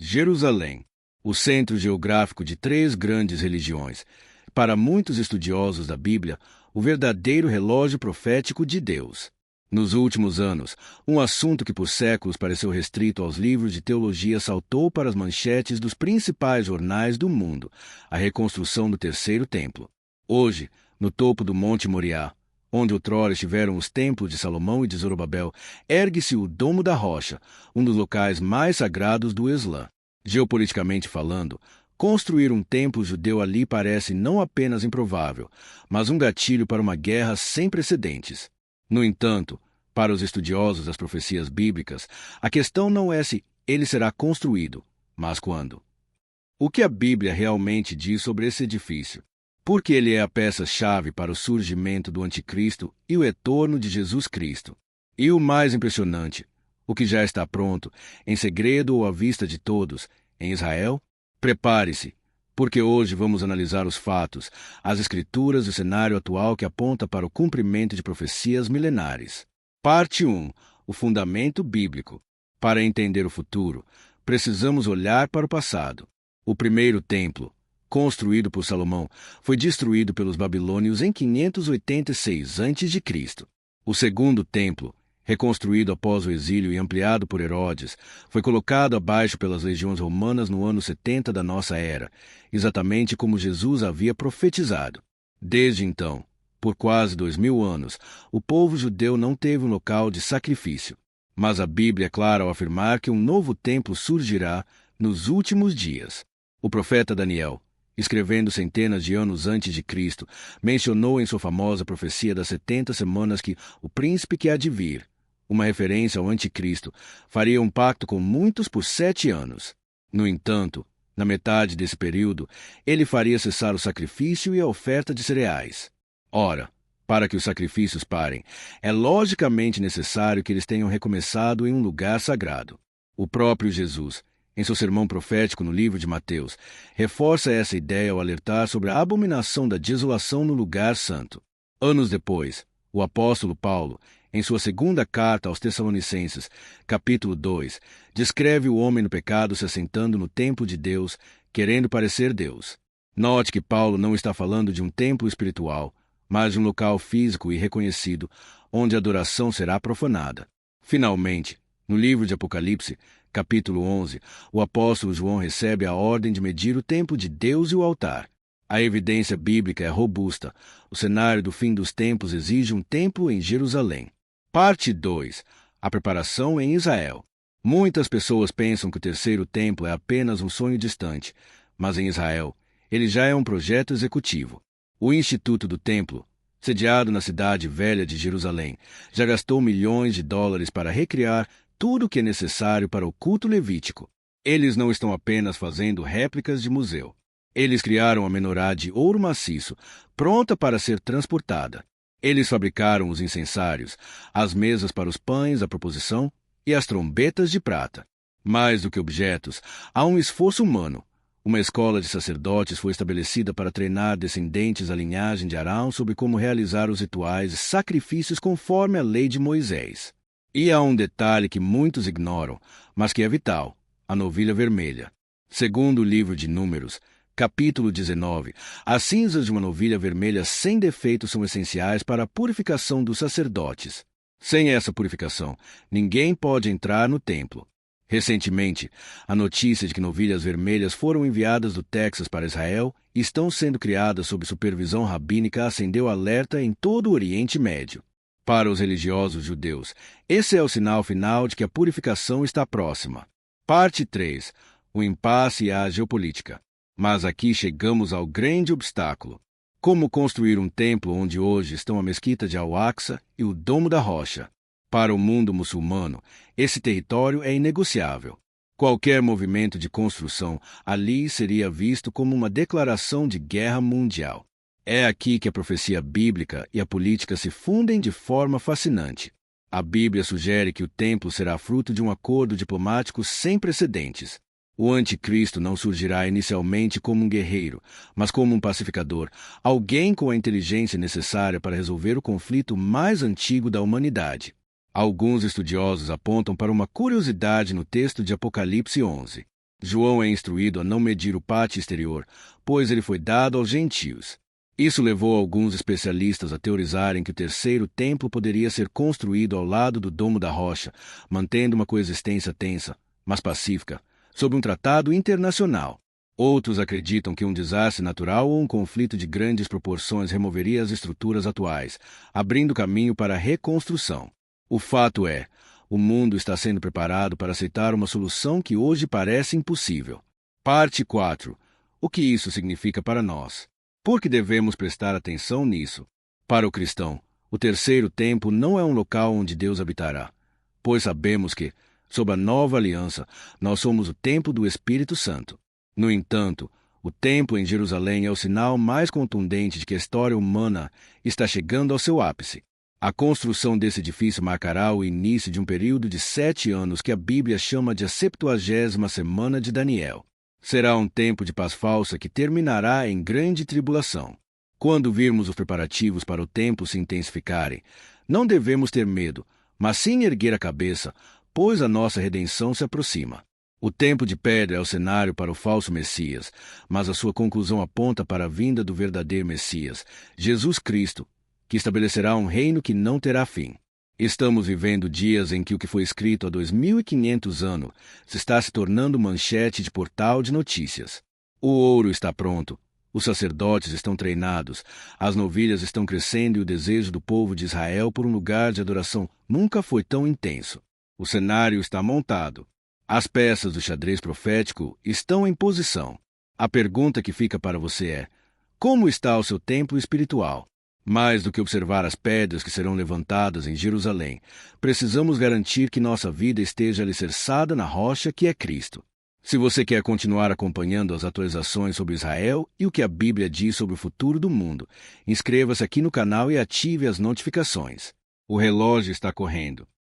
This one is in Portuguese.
Jerusalém, o centro geográfico de três grandes religiões. Para muitos estudiosos da Bíblia, o verdadeiro relógio profético de Deus. Nos últimos anos, um assunto que por séculos pareceu restrito aos livros de teologia saltou para as manchetes dos principais jornais do mundo: a reconstrução do terceiro templo. Hoje, no topo do Monte Moriá, onde outrora estiveram os templos de Salomão e de Zorobabel, ergue-se o Domo da Rocha, um dos locais mais sagrados do Islã. Geopoliticamente falando, construir um templo judeu ali parece não apenas improvável, mas um gatilho para uma guerra sem precedentes. No entanto, para os estudiosos das profecias bíblicas, a questão não é se ele será construído, mas quando. O que a Bíblia realmente diz sobre esse edifício? Porque ele é a peça-chave para o surgimento do Anticristo e o retorno de Jesus Cristo. E o mais impressionante, o que já está pronto, em segredo ou à vista de todos, em Israel? Prepare-se, porque hoje vamos analisar os fatos, as escrituras e o cenário atual que aponta para o cumprimento de profecias milenares. Parte 1. O fundamento bíblico. Para entender o futuro, precisamos olhar para o passado. O primeiro templo, construído por Salomão, foi destruído pelos babilônios em 586 a.C. O segundo templo, reconstruído após o exílio e ampliado por Herodes, foi colocado abaixo pelas legiões romanas no ano 70 da nossa era, exatamente como Jesus havia profetizado. Desde então, por quase 2000 anos, o povo judeu não teve um local de sacrifício. Mas a Bíblia é clara ao afirmar que um novo templo surgirá nos últimos dias. O profeta Daniel, escrevendo centenas de anos antes de Cristo, mencionou em sua famosa profecia das 70 semanas que o príncipe que há de vir, uma referência ao anticristo, faria um pacto com muitos por 7 anos. No entanto, na metade desse período, ele faria cessar o sacrifício e a oferta de cereais. Ora, para que os sacrifícios parem, é logicamente necessário que eles tenham recomeçado em um lugar sagrado. O próprio Jesus, em seu sermão profético no livro de Mateus, reforça essa ideia ao alertar sobre a abominação da desolação no lugar santo. Anos depois, o apóstolo Paulo, em sua segunda carta aos Tessalonicenses, capítulo 2, descreve o homem no pecado se assentando no templo de Deus, querendo parecer Deus. Note que Paulo não está falando de um templo espiritual, mas de um local físico e reconhecido, onde a adoração será profanada. Finalmente, no livro de Apocalipse, capítulo 11, o apóstolo João recebe a ordem de medir o templo de Deus e o altar. A evidência bíblica é robusta. O cenário do fim dos tempos exige um templo em Jerusalém. Parte 2. A preparação em Israel. Muitas pessoas pensam que o terceiro templo é apenas um sonho distante, mas em Israel, ele já é um projeto executivo. O Instituto do Templo, sediado na cidade velha de Jerusalém, já gastou milhões de dólares para recriar tudo o que é necessário para o culto levítico. Eles não estão apenas fazendo réplicas de museu. Eles criaram a menorá de ouro maciço, pronta para ser transportada. Eles fabricaram os incensários, as mesas para os pães da proposição e as trombetas de prata. Mais do que objetos, há um esforço humano. Uma escola de sacerdotes foi estabelecida para treinar descendentes da linhagem de Arão sobre como realizar os rituais e sacrifícios conforme a lei de Moisés. E há um detalhe que muitos ignoram, mas que é vital: a novilha vermelha. Segundo o livro de Números, capítulo 19, as cinzas de uma novilha vermelha sem defeito são essenciais para a purificação dos sacerdotes. Sem essa purificação, ninguém pode entrar no templo. Recentemente, a notícia de que novilhas vermelhas foram enviadas do Texas para Israel e estão sendo criadas sob supervisão rabínica acendeu alerta em todo o Oriente Médio. Para os religiosos judeus, esse é o sinal final de que a purificação está próxima. Parte 3. O impasse e a geopolítica. Mas aqui chegamos ao grande obstáculo. Como construir um templo onde hoje estão a mesquita de Al-Aqsa e o Domo da Rocha? Para o mundo muçulmano, esse território é inegociável. Qualquer movimento de construção ali seria visto como uma declaração de guerra mundial. É aqui que a profecia bíblica e a política se fundem de forma fascinante. A Bíblia sugere que o templo será fruto de um acordo diplomático sem precedentes. O anticristo não surgirá inicialmente como um guerreiro, mas como um pacificador, alguém com a inteligência necessária para resolver o conflito mais antigo da humanidade. Alguns estudiosos apontam para uma curiosidade no texto de Apocalipse 11. João é instruído a não medir o pátio exterior, pois ele foi dado aos gentios. Isso levou alguns especialistas a teorizarem que o terceiro templo poderia ser construído ao lado do Domo da Rocha, mantendo uma coexistência tensa, mas pacífica, sob um tratado internacional. Outros acreditam que um desastre natural ou um conflito de grandes proporções removeria as estruturas atuais, abrindo caminho para a reconstrução. O fato é, o mundo está sendo preparado para aceitar uma solução que hoje parece impossível. Parte 4. O que isso significa para nós? Por que devemos prestar atenção nisso? Para o cristão, o terceiro templo não é um local onde Deus habitará, pois sabemos que, sob a nova aliança, nós somos o templo do Espírito Santo. No entanto, o templo em Jerusalém é o sinal mais contundente de que a história humana está chegando ao seu ápice. A construção desse edifício marcará o início de um período de 7 anos que a Bíblia chama de a 70ª semana de Daniel. Será um tempo de paz falsa que terminará em grande tribulação. Quando virmos os preparativos para o templo se intensificarem, não devemos ter medo, mas sim erguer a cabeça, pois a nossa redenção se aproxima. O templo de pedra é o cenário para o falso Messias, mas a sua conclusão aponta para a vinda do verdadeiro Messias, Jesus Cristo, que estabelecerá um reino que não terá fim. Estamos vivendo dias em que o que foi escrito há 2.500 anos está se tornando manchete de portal de notícias. O ouro está pronto, os sacerdotes estão treinados, as novilhas estão crescendo e o desejo do povo de Israel por um lugar de adoração nunca foi tão intenso. O cenário está montado. As peças do xadrez profético estão em posição. A pergunta que fica para você é: como está o seu templo espiritual? Mais do que observar as pedras que serão levantadas em Jerusalém, precisamos garantir que nossa vida esteja alicerçada na rocha que é Cristo. Se você quer continuar acompanhando as atualizações sobre Israel e o que a Bíblia diz sobre o futuro do mundo, inscreva-se aqui no canal e ative as notificações. O relógio está correndo.